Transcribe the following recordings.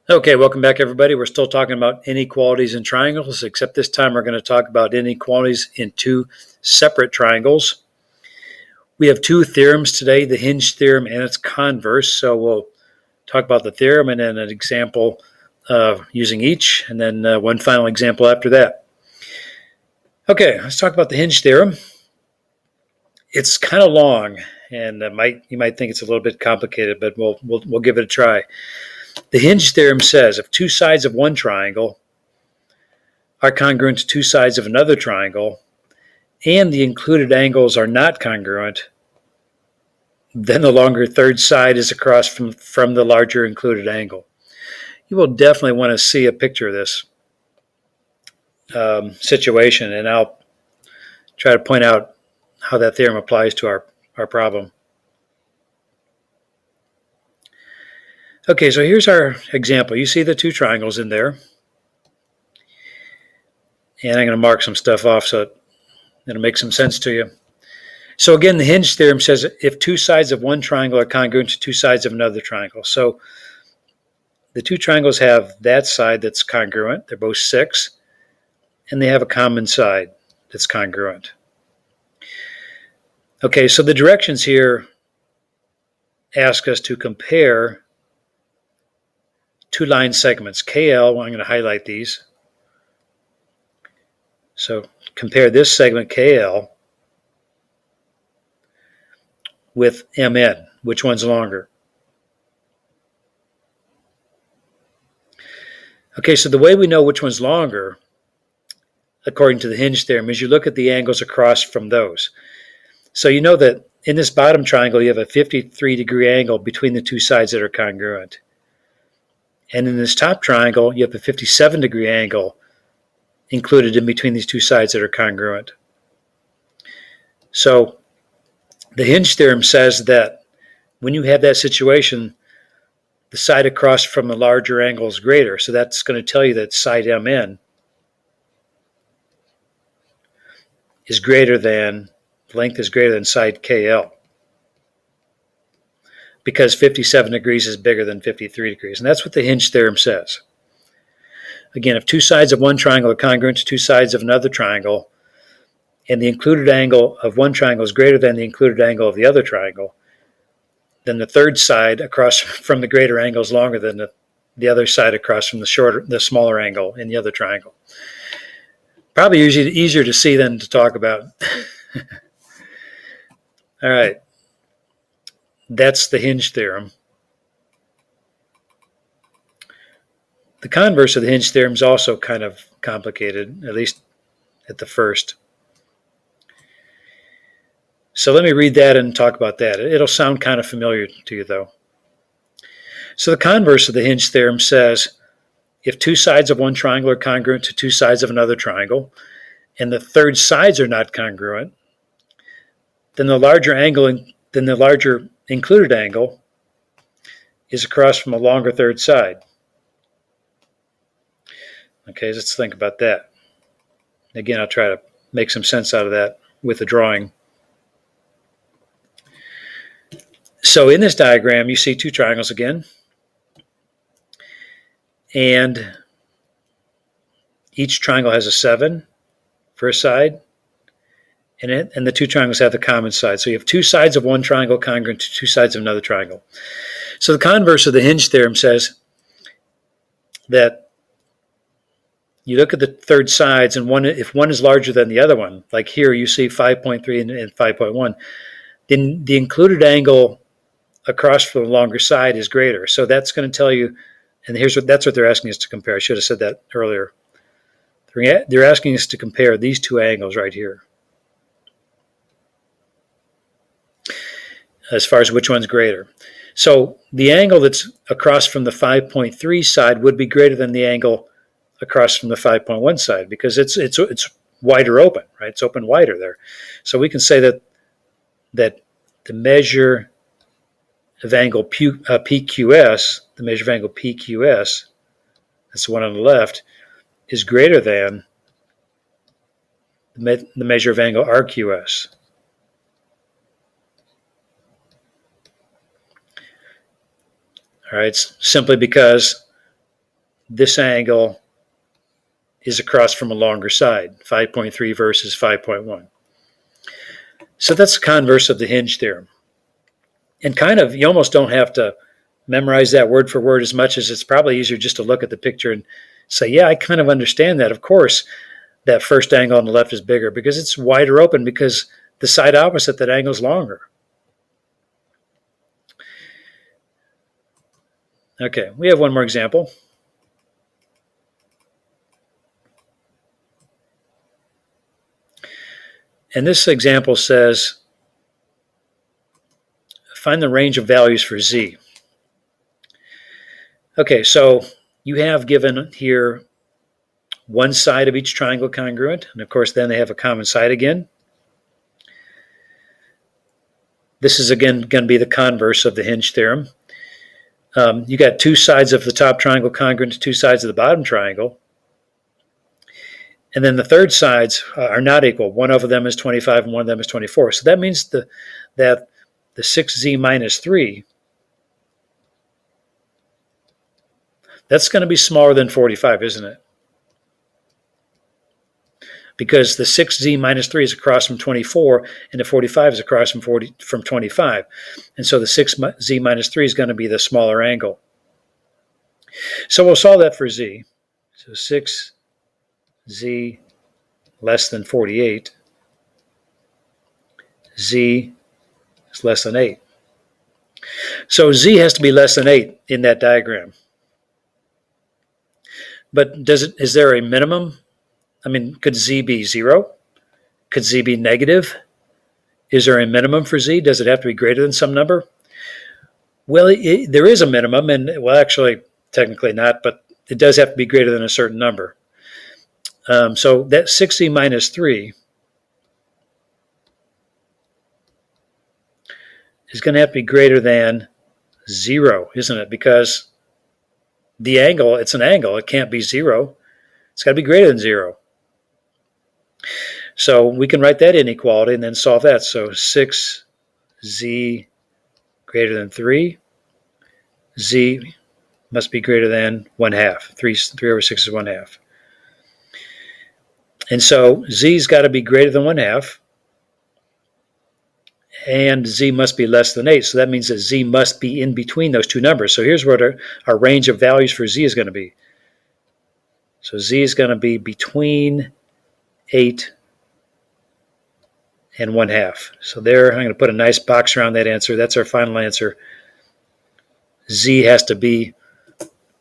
Okay, welcome back, everybody. We're still talking about inequalities in triangles, except this time we're going to talk about inequalities in two separate triangles. We have two theorems today, the hinge theorem and its converse. So we'll talk about the theorem and then an example using each, and then one final example after that. Okay, let's talk about the hinge theorem. It's kind of long, and you might think it's a little bit complicated, but we'll give it a try. The hinge theorem says if two sides of one triangle are congruent to two sides of another triangle, and the included angles are not congruent, then the longer third side is across from the larger included angle. You will definitely want to see a picture of this situation, and I'll try to point out how that theorem applies to our problem. Okay, so here's our example. You see the two triangles in there, and I'm going to mark some stuff off so it'll make some sense to you. So again, the hinge theorem says if two sides of one triangle are congruent to two sides of another triangle. So the two triangles have that side that's congruent. They're both 6, and they have a common side that's congruent. Okay, so the directions here ask us to compare two line segments. KL, well, I'm going to highlight these. So compare this segment KL with MN. Which one's longer? Okay, so the way we know which one's longer, according to the hinge theorem, is you look at the angles across from those. So you know that in this bottom triangle, you have a 53-degree angle between the two sides that are congruent. And in this top triangle, you have a 57-degree angle included in between these two sides that are congruent. So the hinge theorem says that when you have that situation, the side across from the larger angle is greater. So that's going to tell you that side MN is greater than, length is greater than side KL, because 57 degrees is bigger than 53 degrees. And that's what the hinge theorem says. Again, if two sides of one triangle are congruent to two sides of another triangle, and the included angle of one triangle is greater than the included angle of the other triangle, then the third side across from the greater angle is longer than the other side across from the smaller angle in the other triangle. Probably easier to see than to talk about. All right. That's the hinge theorem. The converse of the hinge theorem is also kind of complicated, at least at the first. So let me read that and talk about that. It'll sound kind of familiar to you, though. So the converse of the hinge theorem says if two sides of one triangle are congruent to two sides of another triangle, and the third sides are not congruent, then the larger included angle is across from a longer third side. Okay, let's think about that. Again, I'll try to make some sense out of that with a drawing. So in this diagram, you see two triangles again, and each triangle has a 7 for a side, and the two triangles have the common side. So you have two sides of one triangle congruent to two sides of another triangle. So the converse of the hinge theorem says that you look at the third sides, and if one is larger than the other one, like here you see 5.3 and 5.1, then the included angle across from the longer side is greater. So that's going to tell you, and that's what they're asking us to compare. I should have said that earlier. They're asking us to compare these two angles right here, as far as which one's greater. So the angle that's across from the 5.3 side would be greater than the angle across from the 5.1 side, because it's wider open, right? It's open wider there. So we can say that the measure of angle PQS, the measure of angle PQS, that's the one on the left, is greater than the measure of angle RQS. All right, simply because this angle is across from a longer side, 5.3 versus 5.1. So that's the converse of the hinge theorem. And kind of, you almost don't have to memorize that word for word as much as it's probably easier just to look at the picture and say, yeah, I kind of understand that. Of course, that first angle on the left is bigger because it's wider open because the side opposite that angle is longer. Okay, we have one more example. And this example says, find the range of values for z. Okay, so you have given here one side of each triangle congruent, and of course then they have a common side again. This is again going to be the converse of the hinge theorem. You got two sides of the top triangle congruent to two sides of the bottom triangle. And then the third sides are not equal. One of them is 25 and one of them is 24. So that means that the 6z minus 3, that's going to be smaller than 45, isn't it? Because the 6z minus 3 is across from 24, and the 45 is across from 25. And so the 6z minus 3 is going to be the smaller angle. So we'll solve that for z. So 6z less than 48, z is less than 8. So z has to be less than 8 in that diagram. But is there a minimum? I mean, could z be 0? Could z be negative? Is there a minimum for z? Does it have to be greater than some number? Well, there is a minimum, and well, actually, technically not, but it does have to be greater than a certain number. So that 6z minus 3 is going to have to be greater than 0, isn't it? Because the angle, it's an angle. It can't be 0. It's got to be greater than 0. So we can write that inequality and then solve that. So 6z greater than 3. Z must be greater than 1/2. 3 over 6 is 1/2. And so z's got to be greater than 1/2. And z must be less than 8. So that means that z must be in between those two numbers. So here's what our range of values for z is going to be. So z is going to be between 8 and 1/2. So there, I'm going to put a nice box around that answer. That's our final answer. Z has to be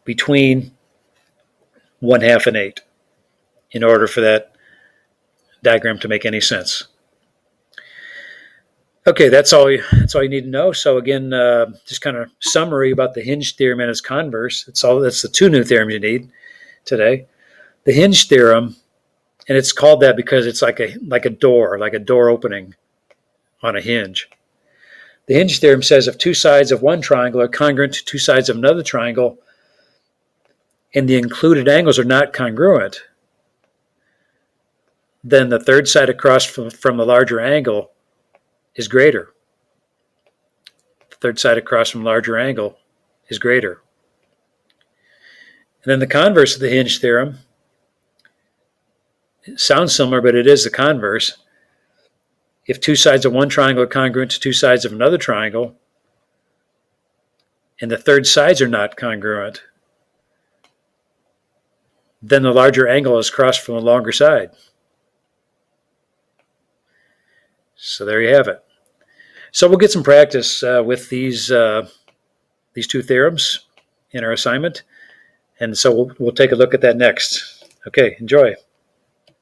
between 1/2 and 8 in order for that diagram to make any sense. Okay, that's all you need to know. So again, just kind of summary about the hinge theorem and its converse. That's the two new theorems you need today. The hinge theorem, and it's called that because it's like a door opening on a hinge. The hinge theorem says if two sides of one triangle are congruent to two sides of another triangle, and the included angles are not congruent, then the third side across from the larger angle is greater. The third side across from larger angle is greater. And then the converse of the hinge theorem, it sounds similar, but it is the converse. If two sides of one triangle are congruent to two sides of another triangle, and the third sides are not congruent, then the larger angle is across from the longer side. So there you have it. So we'll get some practice with these two theorems in our assignment. And so we'll take a look at that next. Okay, enjoy.